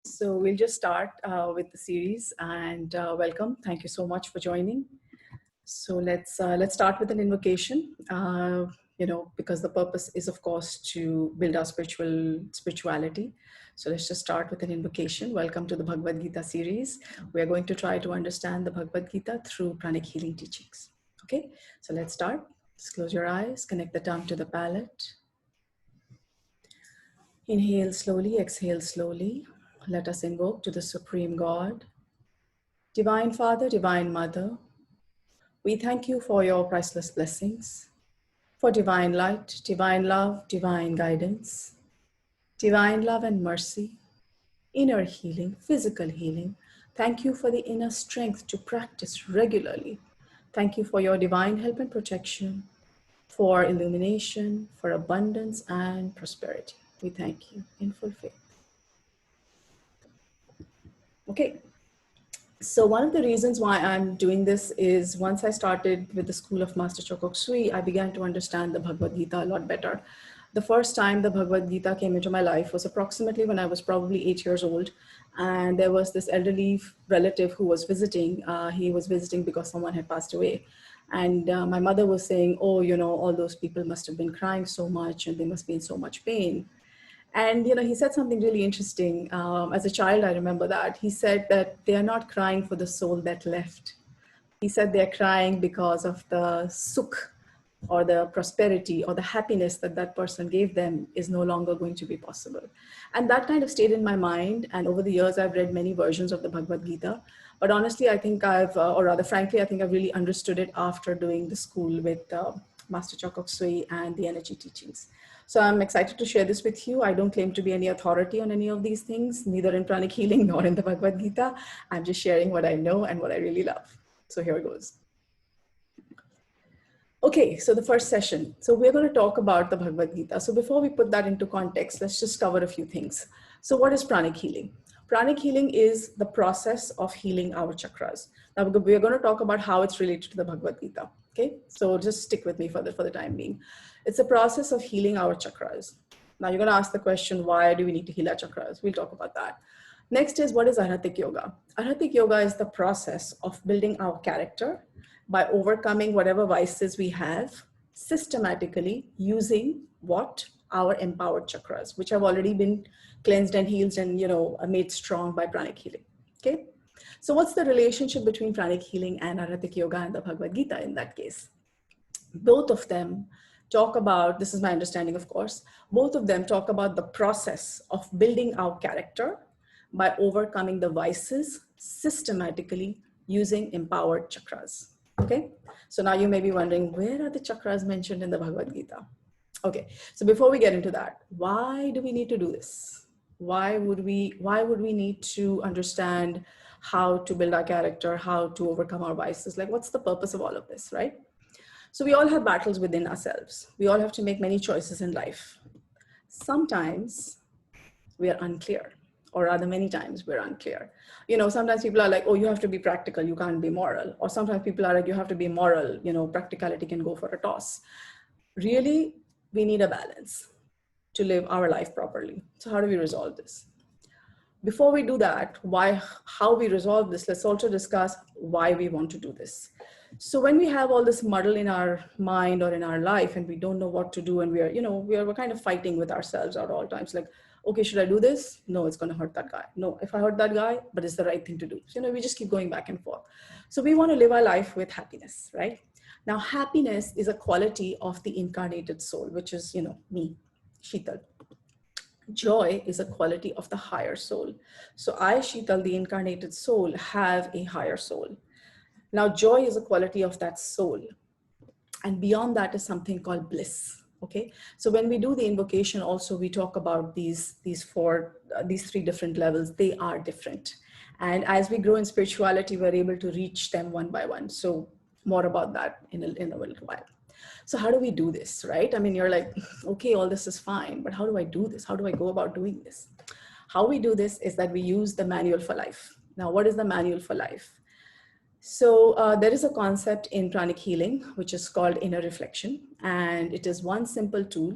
So we'll just start with the series and welcome. Thank you so much for joining. So let's start with an invocation. Because the purpose is, of course, to build our spirituality. So let's just start with an invocation. Welcome to the Bhagwad Gita series. We are going to try to understand the Bhagwad Gita through Pranic Healing teachings. Okay, so let's start. Just close your eyes, connect the tongue to the palate. Inhale slowly, exhale slowly. Let us invoke to the Supreme God. Divine Father, Divine Mother, we thank you for your priceless blessings, for divine light, divine love, divine guidance, divine love and mercy, inner healing, physical healing. Thank you for the inner strength to practice regularly. Thank you for your divine help and protection, for illumination, for abundance and prosperity. We thank you in full faith. Okay. So one of the reasons why I'm doing this is once I started with the School of Master Choa, I began to understand the Bhagwad Gita a lot better. The first time the Bhagwad Gita came into my life was approximately when I was probably 8 years old. And there was this elderly relative who was visiting. He was visiting because someone had passed away. And my mother was saying, oh, all those people must have been crying so much and they must be in so much pain. And, he said something really interesting. As a child, I remember that. He said that they are not crying for the soul that left. He said they're crying because of the sukh or the prosperity or the happiness that that person gave them is no longer going to be possible. And that kind of stayed in my mind. And over the years, I've read many versions of the Bhagwad Gita. But honestly, I think or rather frankly, I think I've really understood it after doing the school with Master Choa and the energy teachings. So I'm excited to share this with you. I don't claim to be any authority on any of these things, neither in Pranic Healing nor in the Bhagwad Gita. I'm just sharing what I know and what I really love. So here it goes. Okay, so the first session. So we're going to talk about the Bhagwad Gita. So before we put that into context, let's just cover a few things. So what is Pranic Healing? Pranic Healing is the process of healing our chakras. Now we're going to talk about how it's related to the Bhagwad Gita. Okay, so just stick with me for the time being. It's a process of healing our chakras. Now you're going to ask the question, why do we need to heal our chakras? We'll talk about that. Next is, what is Arhatic Yoga? Arhatic Yoga is the process of building our character by overcoming whatever vices we have systematically using what? Our empowered chakras, which have already been cleansed and healed and, made strong by Pranic Healing. Okay. So what's the relationship between Pranic Healing and Arhatic Yoga and the Bhagwad Gita in that case? Both of them talk about, this is my understanding, of course, both of them talk about the process of building our character by overcoming the vices systematically using empowered chakras. Okay, so now you may be wondering, where are the chakras mentioned in the Bhagwad Gita? Okay, so before we get into that, why do we need to do this? Why would we need to understand how to build our character, how to overcome our vices? Like, what's the purpose of all of this, right? So we all have battles within ourselves. We all have to make many choices in life. Sometimes we are unclear, or rather many times we're unclear. Sometimes people are like, oh, you have to be practical, you can't be moral. Or sometimes people are like, you have to be moral, practicality can go for a toss. Really, we need a balance to live our life properly. So how do we resolve this? Before we do that, how we resolve this, let's also discuss why we want to do this. So when we have all this muddle in our mind or in our life and we don't know what to do and we're kind of fighting with ourselves at all times, like, okay, should I do this? No, it's going to hurt that guy. No, if I hurt that guy, but it's the right thing to do. So, we just keep going back and forth. So we want to live our life with happiness, right? Now, happiness is a quality of the incarnated soul, which is, me, Sheetal. Joy is a quality of the higher soul. So I, Sheetal, the incarnated soul, have a higher soul. Now, joy is a quality of that soul. And beyond that is something called bliss. Okay, so when we do the invocation, also we talk about these three different levels. They are different, and as we grow in spirituality, we're able to reach them one by one. So more about that in a little while. So how do we do this, right? I mean, you're like, okay, all this is fine, but how do I do this? How do I go about doing this? How we do this is that we use the manual for life. Now, what is the manual for life? So there is a concept in Pranic Healing, which is called inner reflection. And it is one simple tool.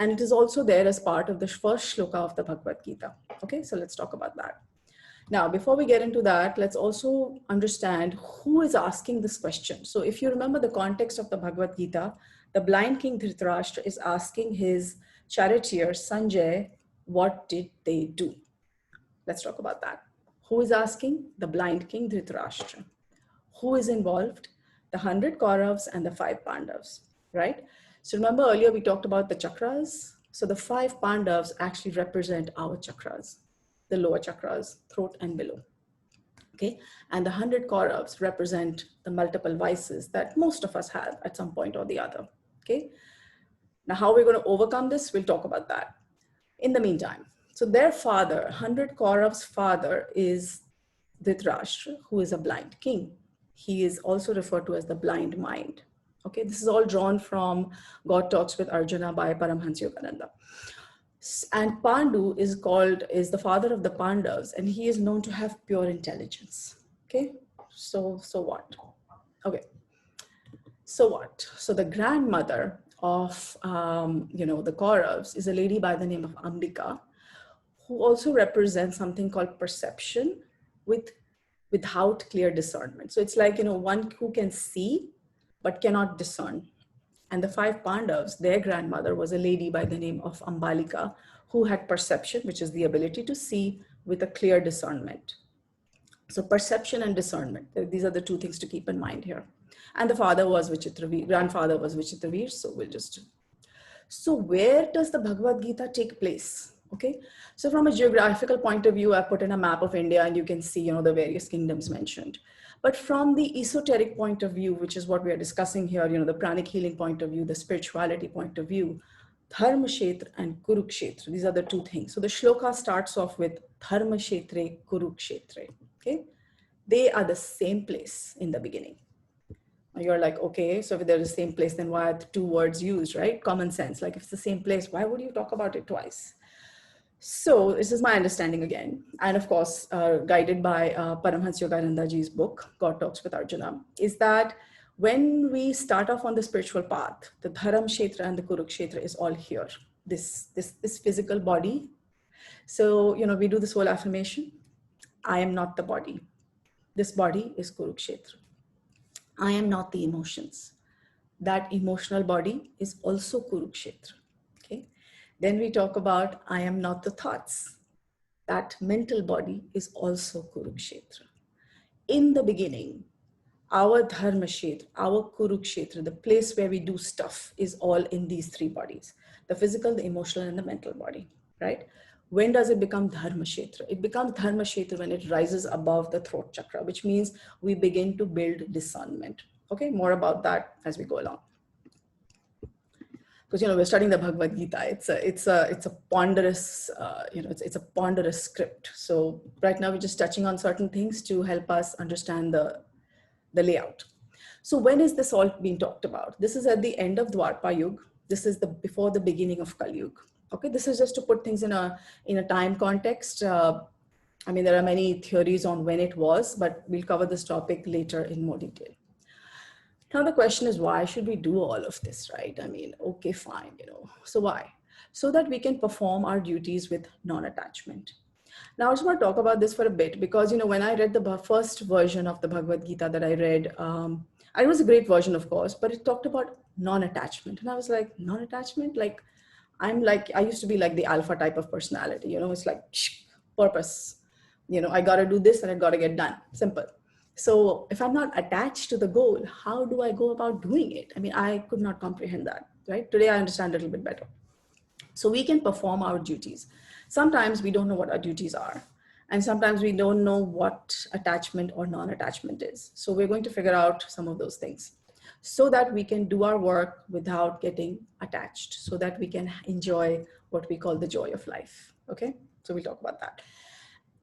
And it is also there as part of the first shloka of the Bhagavad Gita. Okay, so let's talk about that. Now, before we get into that, let's also understand who is asking this question. So if you remember the context of the Bhagavad Gita, the blind king Dhritarashtra is asking his charioteer Sanjay, what did they do? Let's talk about that. Who is asking? The blind king Dhritarashtra. Who is involved? The 100 Kauravas and the 5 Pandavas, right? So remember earlier we talked about the chakras. So the 5 Pandavas actually represent our chakras, the lower chakras, throat and below. Okay, and the 100 Kauravas represent the multiple vices that most of us have at some point or the other. Okay, now how we're going to overcome this, we'll talk about that. In the meantime, so their father, 100 Kauravas' father is Dhritarashtra, who is a blind king. He is also referred to as the blind mind. Okay, this is all drawn from God Talks with Arjuna by Paramhamsa Yogananada. And Pandu is the father of the Pandavas, and he is known to have pure intelligence. Okay, so what? Okay, so what? So the grandmother of the Kauravas is a lady by the name of Ambika, who also represents something called perception without clear discernment. So it's like, one who can see but cannot discern. And the 5 Pandavas, their grandmother was a lady by the name of Ambalika, who had perception, which is the ability to see with a clear discernment. So perception and discernment, these are the 2 things to keep in mind here. And the father was Vichitraveer, grandfather was Vichitraveer, so where does the Bhagavad Gita take place? Okay, so from a geographical point of view, I put in a map of India and you can see, the various kingdoms mentioned. But from the esoteric point of view, which is what we are discussing here, the pranic healing point of view, the spirituality point of view, Dharma Kshetra and Kurukshetra, these are the 2 things. So the shloka starts off with Dharma Kshetre, Kurukshetre, okay? They are the same place in the beginning. You're like, okay, so if they're the same place, then why are the 2 words used, right? Common sense. Like if it's the same place, why would you talk about it twice? So this is my understanding again. And of course, guided by Paramhamsa Yogananadaji's book, God Talks with Arjuna, is that when we start off on the spiritual path, the Dharam Kshetra and the Kurukshetra is all here, this physical body. So, we do this whole affirmation. I am not the body. This body is Kurukshetra. I am not the emotions. That emotional body is also Kurukshetra. Okay. Then we talk about I am not the thoughts. That mental body is also Kurukshetra. In the beginning, our Dharma Kshetra, our Kurukshetra, the place where we do stuff is all in these 3 bodies. The physical, the emotional, and the mental body, right? When does it become Dharma Kshetra? It becomes Dharma Kshetra when it rises above the throat chakra, which means we begin to build discernment. Okay, more about that as we go along. Because we're studying the Bhagwad Gita. It's a ponderous it's a ponderous script. So right now we're just touching on certain things to help us understand the layout. So when is this all being talked about? This is at the end of Dwapara Yuga. This is before the beginning of Kali Yuga. Okay, this is just to put things in a time context. There are many theories on when it was, but we'll cover this topic later in more detail. Now the question is, why should we do all of this, right? Okay, fine, so why? So that we can perform our duties with non-attachment. Now I just want to talk about this for a bit because, when I read the first version of the Bhagavad Gita that I read, it was a great version, of course, but it talked about non-attachment. And I was like, non-attachment? Like, I used to be like the alpha type of personality, it's like purpose, I got to do this and I got to get done. Simple. So if I'm not attached to the goal, how do I go about doing it? I could not comprehend that, right? Today I understand a little bit better. So we can perform our duties. Sometimes we don't know what our duties are. And sometimes we don't know what attachment or non-attachment is. So we're going to figure out some of those things so that we can do our work without getting attached, so that we can enjoy what we call the joy of life. Okay, so we'll talk about that.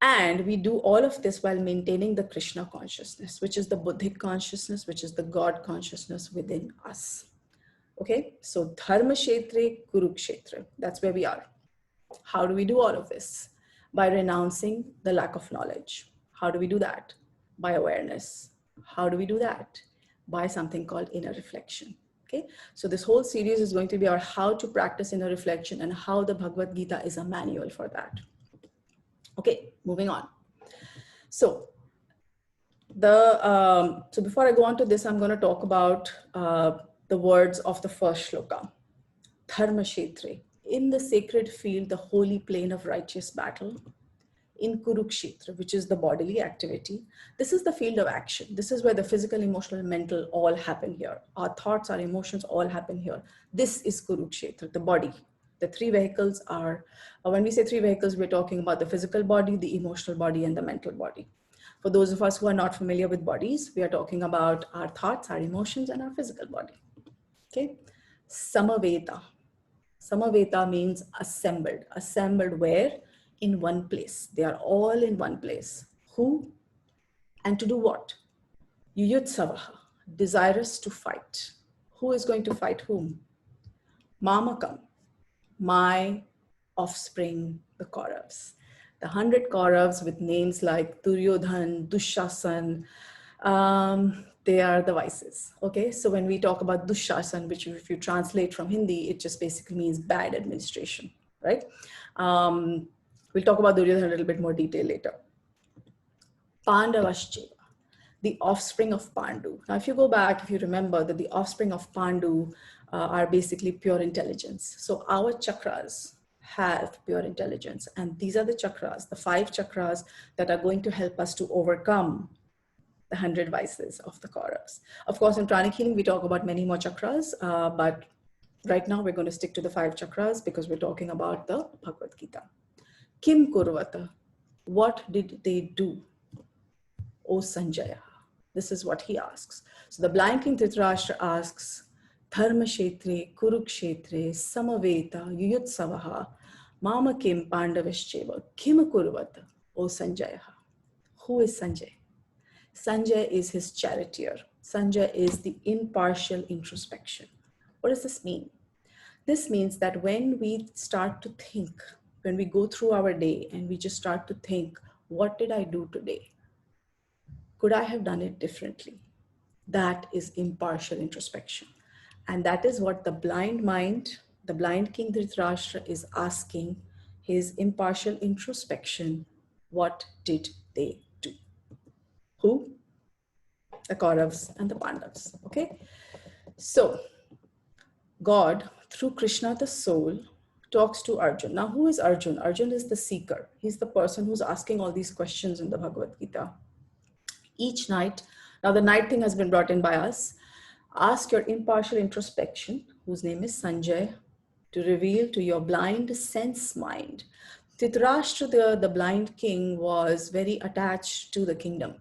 And we do all of this while maintaining the Krishna consciousness, which is the Buddhic consciousness, which is the God consciousness within us. Okay, so Dharma Kshetre, Kurukshetra, that's where we are. How do we do all of this? By renouncing the lack of knowledge. How do we do that? By awareness. How do we do that? By something called inner reflection. Okay, so this whole series is going to be about how to practice inner reflection and how the Bhagavad Gita is a manual for that. Okay, moving on. So so before I go on to this, I'm going to talk about the words of the first shloka. Dharma Kshetre, in the sacred field, the holy plain of righteous battle. In Kurukshetra, which is the bodily activity, this is the field of action. This is where the physical, emotional, mental all happen here. Our thoughts, our emotions all happen here. This is Kurukshetra, the body. The three vehicles are, when we say three vehicles, we're talking about the physical body, the emotional body, and the mental body. For those of us who are not familiar with bodies, we are talking about our thoughts, our emotions, and our physical body. Okay? Samaveta. Samaveta means assembled. Assembled where? In one place. They are all in one place. Who? And to do what? Yuyutsavaha, desirous to fight. Who is going to fight whom? Mamakam, my offspring, the Kauravas. The 100 Kauravas with names like Duryodhan, Dushasan, they are the vices. Okay, so when we talk about Dushasan, which if you translate from Hindi, it just basically means bad administration, right? We'll talk about Duryodhan in a little bit more detail later. Pandavascheva, the offspring of Pandu. Now, if you go back, if you remember that the offspring of Pandu are basically pure intelligence. So our chakras have pure intelligence. And these are the chakras, the 5 chakras that are going to help us to overcome the 100 vices of the Kauravas. Of course, in Pranic Healing, we talk about many more chakras, but right now we're going to stick to the 5 chakras because we're talking about the Bhagavad Gita. Kim Kurvata, what did they do? O Sanjaya. This is what he asks. So the blind king Dhritarashtra asks, Dharma Kshetre, Kurukshetre, Samaveta, Yuyutsavaha, Mama Kim Pandavascheva, Kim Kurvata, O Sanjaya. Who is Sanjay? Sanjay is his charioteer. Sanjay is the impartial introspection. What does this mean? This means that when we start to think, when we go through our day and we just start to think, what did I do today? Could I have done it differently? That is impartial introspection. And that is what the blind mind, the blind king Dhritarashtra is asking his impartial introspection. What did they do? Who? The Kauravas and the Pandavas. Okay. So God, through Krishna, the soul, talks to Arjuna. Now, who is Arjuna? Arjuna is the seeker. He's the person who's asking all these questions in the Bhagavad Gita. Each night, now the night thing has been brought in by us, ask your impartial introspection, whose name is Sanjay, to reveal to your blind sense mind. Dhritarashtra, the blind king, was very attached to the kingdom.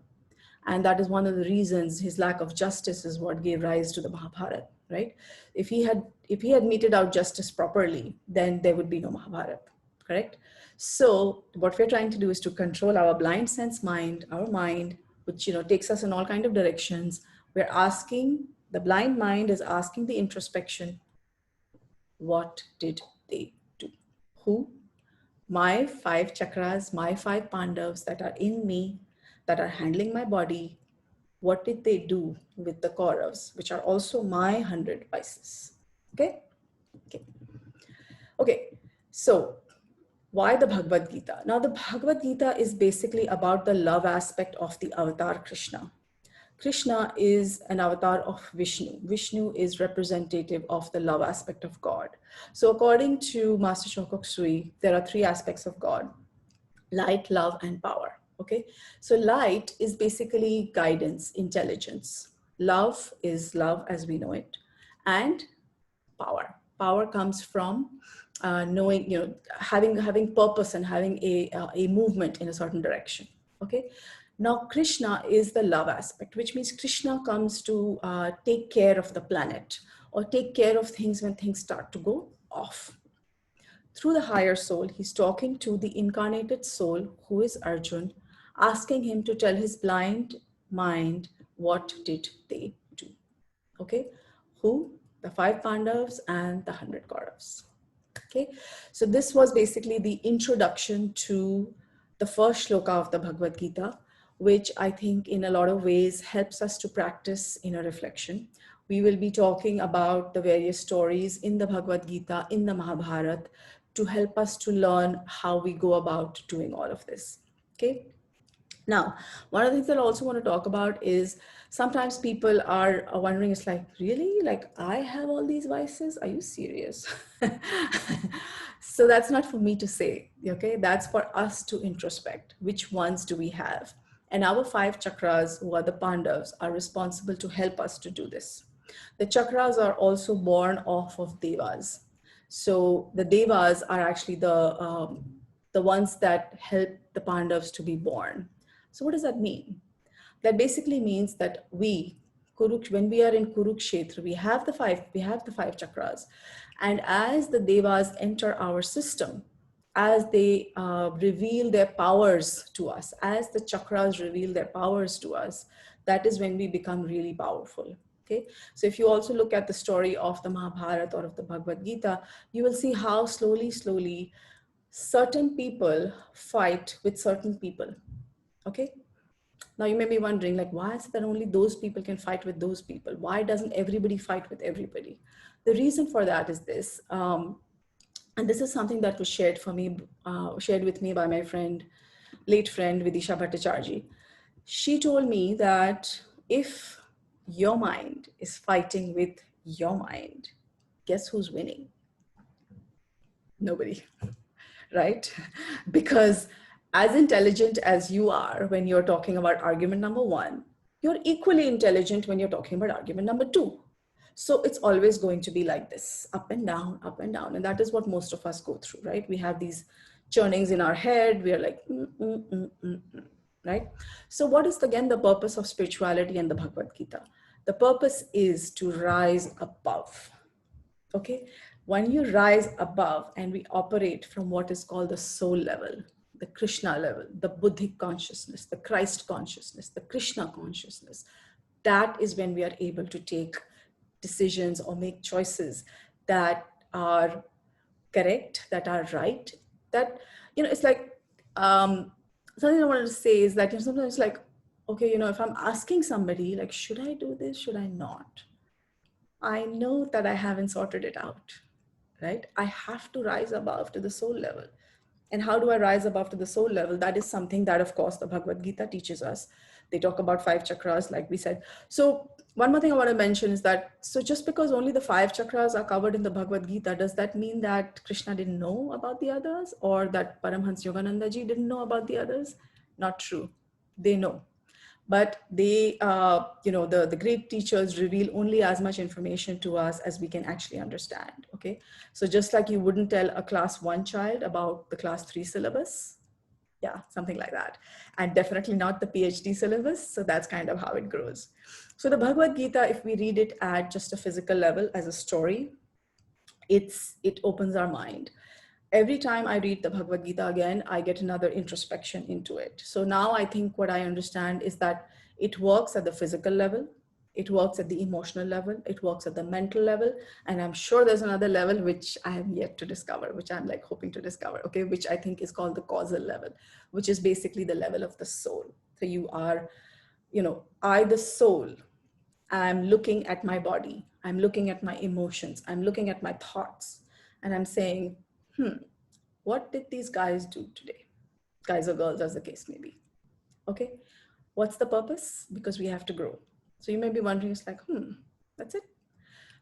And that is one of the reasons his lack of justice is what gave rise to the Mahabharata, right? If he had meted out justice properly, then there would be no Mahabharata, correct? So what we're trying to do is to control our blind sense mind, our mind, which takes us in all kinds of directions. We're asking, the blind mind is asking the introspection, what did they do? Who? My 5 chakras, my 5 Pandavas that are in me, that are handling my body, what did they do with the Kauravas, which are also my 100 vices? Okay? Okay. So why the Bhagavad Gita? Now, the Bhagavad Gita is basically about the love aspect of the avatar Krishna. Krishna is an avatar of Vishnu. Vishnu is representative of the love aspect of God. So according to Master Choa, there are 3 aspects of God: light, love, and power. Okay, so light is basically guidance, intelligence. Love is love as we know it, and power. Power comes from knowing, having purpose and having a movement in a certain direction. Okay, now Krishna is the love aspect, which means Krishna comes to take care of the planet or take care of things when things start to go off. Through the higher soul, he's talking to the incarnated soul, who is Arjuna, asking him to tell his blind mind, what did they do? Okay, who? The 5 Pandavas and the 100 Kauravas. Okay, so this was basically the introduction to the first shloka of the Bhagavad Gita, which I think in a lot of ways helps us to practice inner reflection. We will be talking about the various stories in the Bhagavad Gita, in the Mahabharata, to help us to learn how we go about doing all of this. Okay. Now, one of the things that I also want to talk about is sometimes people are wondering, it's like, really? Like, I have all these vices? Are you serious? So that's not for me to say, okay? That's for us to introspect. Which ones do we have? And our 5 chakras, who are the Pandavas, are responsible to help us to do this. The chakras are also born off of devas. So the devas are actually the ones that help the Pandavas to be born. So what does that mean? That basically means that when we are in Kurukshetra, we have the five chakras, and as the devas enter our system, as they reveal their powers to us, as the chakras reveal their powers to us, that is when we become really powerful. Okay, so if you also look at the story of the Mahabharata or of the Bhagavad Gita, you will see how slowly certain people fight with certain people. Okay, now you may be wondering, like, why is it that only those people can fight with those people? Why doesn't everybody fight with everybody? The reason for that is this, and this is something that was shared with me by my late friend Vidisha Bhattacharjee. She told me that if your mind is fighting with your mind, guess who's winning? Nobody. Right? Because as intelligent as you are when you're talking about argument number 1, you're equally intelligent when you're talking about argument number 2. So it's always going to be like this, up and down, up and down. And that is what most of us go through, right? We have these churnings in our head. We are like, right? So what is again the purpose of spirituality and the Bhagavad Gita? The purpose is to rise above. Okay, when you rise above and we operate from what is called the soul level, the Krishna level, the Buddhic consciousness, the Christ consciousness, the Krishna consciousness, that is when we are able to take decisions or make choices that are correct, that are right. That, it's like, something I wanted to say is that, sometimes like, okay, if I'm asking somebody, like, should I do this? Should I not? I know that I haven't sorted it out, right? I have to rise above to the soul level. And how do I rise above to the soul level? That is something that, of course, the Bhagavad Gita teaches us. They talk about 5 chakras, like we said. So one more thing I want to mention is that, so just because only the 5 chakras are covered in the Bhagavad Gita, does that mean that Krishna didn't know about the others, or that Paramhamsa Yogananada ji didn't know about the others? Not true. They know. But they, the great teachers reveal only as much information to us as we can actually understand, okay? So just like you wouldn't tell a class 1 child about the class 3 syllabus, yeah, something like that. And definitely not the PhD syllabus, so that's kind of how it grows. So the Bhagavad Gita, if we read it at just a physical level as a story, it opens our mind. Every time I read the Bhagavad Gita again, I get another introspection into it. So now I think what I understand is that it works at the physical level, it works at the emotional level, it works at the mental level, and I'm sure there's another level which I have yet to discover, which I'm like hoping to discover, okay, which I think is called the causal level, which is basically the level of the soul. So you are, I, the soul, I'm looking at my body, I'm looking at my emotions, I'm looking at my thoughts, and I'm saying, what did these guys do today? Guys or girls, as the case may be. Okay, what's the purpose? Because we have to grow. So you may be wondering, it's like, that's it.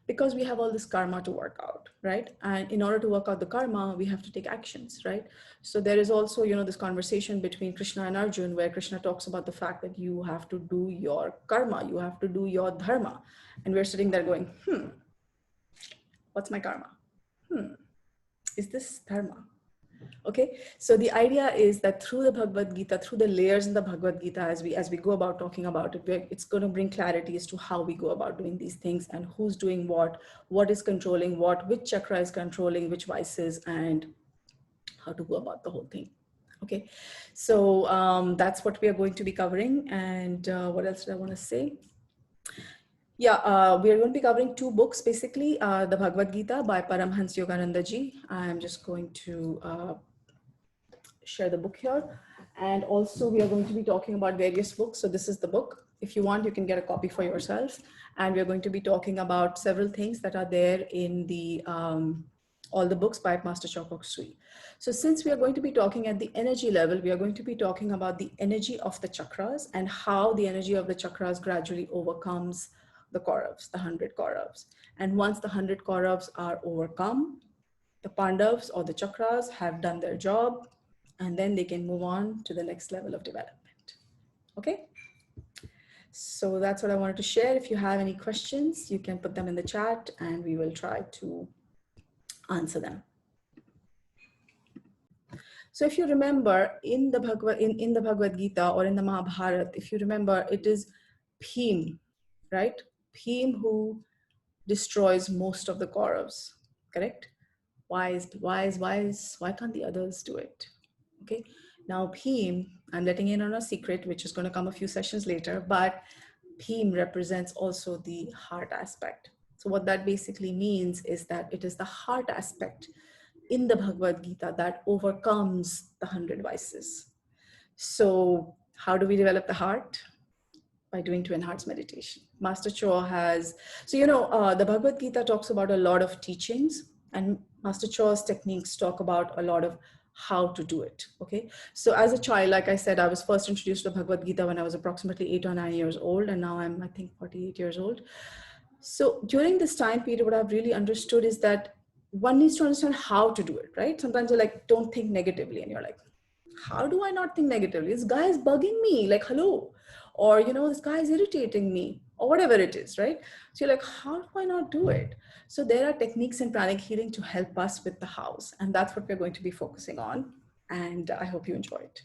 Because we have all this karma to work out, right? And in order to work out the karma, we have to take actions, right? So there is also, this conversation between Krishna and Arjuna, where Krishna talks about the fact that you have to do your karma, you have to do your dharma. And we're sitting there going, what's my karma? Is this dharma? Okay, so the idea is that through the Bhagavad Gita, through the layers in the Bhagavad Gita, as we go about talking about it, it's going to bring clarity as to how we go about doing these things and who's doing what is controlling what, which chakra is controlling which vices, and how to go about the whole thing. Okay, so that's what we are going to be covering. And what else did I want to say? Yeah, we are going to be covering 2 books, basically. The Bhagavad Gita by Paramhamsa Yogananada ji. I'm just going to share the book here. And also we are going to be talking about various books. So this is the book. If you want, you can get a copy for yourself. And we're going to be talking about several things that are there in the all the books by Master Choa. So since we are going to be talking at the energy level, we are going to be talking about the energy of the chakras and how the energy of the chakras gradually overcomes the Kauravas, the 100 Kauravas. And once the 100 Kauravas are overcome, the Pandavas or the chakras have done their job, and then they can move on to the next level of development. Okay? So that's what I wanted to share. If you have any questions, you can put them in the chat and we will try to answer them. So if you remember in the Bhagwad Gita or in the Mahabharata, if you remember, it is Bhim, right? Bhim who destroys most of the Kauravas, correct? Why can't the others do it? Okay. Now Bhim, I'm letting in on a secret, which is going to come a few sessions later, but Bhim represents also the heart aspect. So what that basically means is that it is the heart aspect in the Bhagavad Gita that overcomes the 100 vices. So how do we develop the heart? By doing twin hearts meditation. Master Choa has, so the Bhagavad Gita talks about a lot of teachings, and Master Choa's techniques talk about a lot of how to do it. Okay. So as a child, like I said, I was first introduced to Bhagavad Gita when I was approximately 8 or 9 years old, and now I'm, I think, 48 years old. So during this time period, what I've really understood is that one needs to understand how to do it, right? Sometimes you're like, don't think negatively, and you're like, how do I not think negatively? This guy is bugging me, like, hello. Or, this guy is irritating me, or whatever it is, right? So you're like, how do I not do it? So there are techniques in pranic healing to help us with the hows. And that's what we're going to be focusing on. And I hope you enjoy it.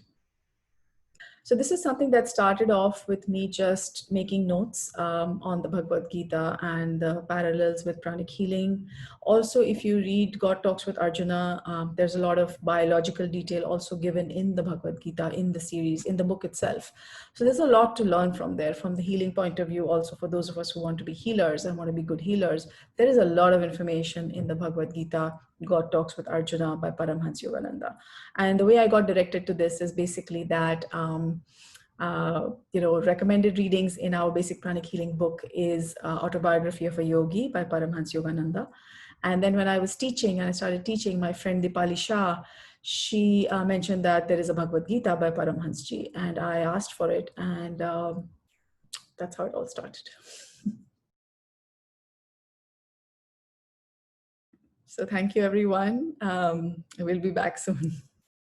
So this is something that started off with me just making notes on the Bhagwad Gita and the parallels with pranic healing. Also, if you read God Talks with Arjuna, there's a lot of biological detail also given in the Bhagwad Gita, in the series, in the book itself. So there's a lot to learn from there, from the healing point of view. Also, for those of us who want to be healers and want to be good healers, there is a lot of information in the Bhagwad Gita, God Talks with Arjuna by Paramhamsa Yogananada. And the way I got directed to this is basically that, recommended readings in our basic pranic healing book is Autobiography of a Yogi by Paramhamsa Yogananada. And then when I was teaching and I started teaching, my friend Dipali Shah, she mentioned that there is a Bhagwad Gita by Paramhamsa, and I asked for it, and that's how it all started. So thank you, everyone. I will be back soon.